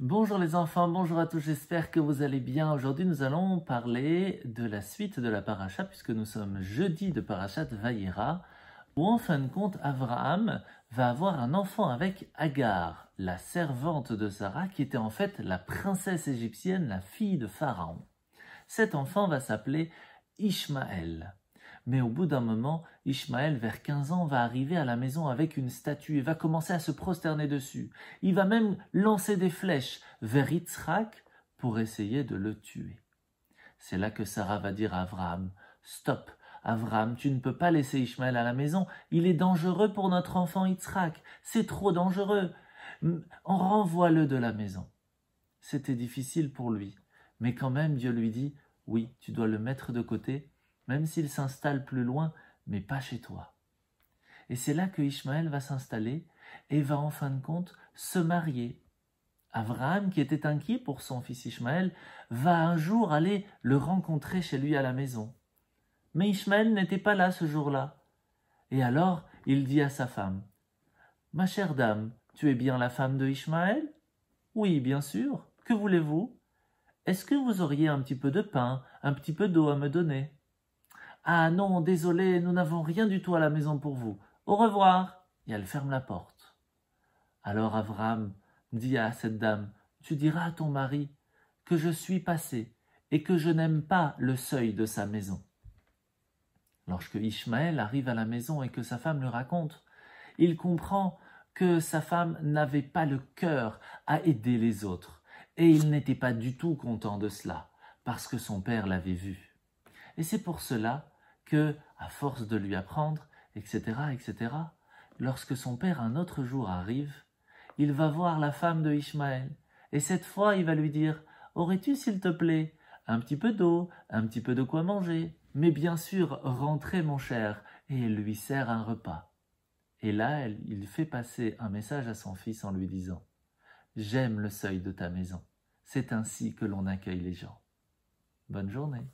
Bonjour les enfants, bonjour à tous, j'espère que vous allez bien. Aujourd'hui, nous allons parler de la suite de la paracha, puisque nous sommes jeudi de Parashat Vayera, où en fin de compte, Abraham va avoir un enfant avec Agar, la servante de Sarah, qui était en fait la princesse égyptienne, la fille de Pharaon. Cet enfant va s'appeler Ishmaël. Mais au bout d'un moment, Ishmaël, vers 15 ans, va arriver à la maison avec une statue et va commencer à se prosterner dessus. Il va même lancer des flèches vers Yitzhak pour essayer de le tuer. C'est là que Sarah va dire à Abraham, « Stop, Abraham, tu ne peux pas laisser Ishmaël à la maison, il est dangereux pour notre enfant Yitzhak, c'est trop dangereux, renvoie-le de la maison. » C'était difficile pour lui, mais quand même Dieu lui dit, « Oui, tu dois le mettre de côté, même s'il s'installe plus loin, mais pas chez toi. » Et c'est là que Ishmaël va s'installer et va en fin de compte se marier. Abraham, qui était inquiet pour son fils Ishmaël, va un jour aller le rencontrer chez lui à la maison. Mais Ishmaël n'était pas là ce jour-là. Et alors, il dit à sa femme, « Ma chère dame, tu es bien la femme de Ishmaël ? » ?»« Oui, bien sûr. Que voulez-vous ? Est-ce que vous auriez un petit peu de pain, un petit peu d'eau à me donner ? » ?»« Ah non, désolé, nous n'avons rien du tout à la maison pour vous. Au revoir. » Et elle ferme la porte. Alors Abraham dit à cette dame, « Tu diras à ton mari que je suis passé et que je n'aime pas le seuil de sa maison. » Lorsque Ishmaël arrive à la maison et que sa femme lui raconte, il comprend que sa femme n'avait pas le cœur à aider les autres et il n'était pas du tout content de cela parce que son père l'avait vu. Et c'est pour cela que, à force de lui apprendre, etc., lorsque son père un autre jour arrive, il va voir la femme de Ishmaël, et cette fois il va lui dire « Aurais-tu, s'il te plaît, un petit peu d'eau, un petit peu de quoi manger, mais bien sûr, rentrez mon cher », et elle lui sert un repas. Et là, il fait passer un message à son fils en lui disant « J'aime le seuil de ta maison, c'est ainsi que l'on accueille les gens. » Bonne journée.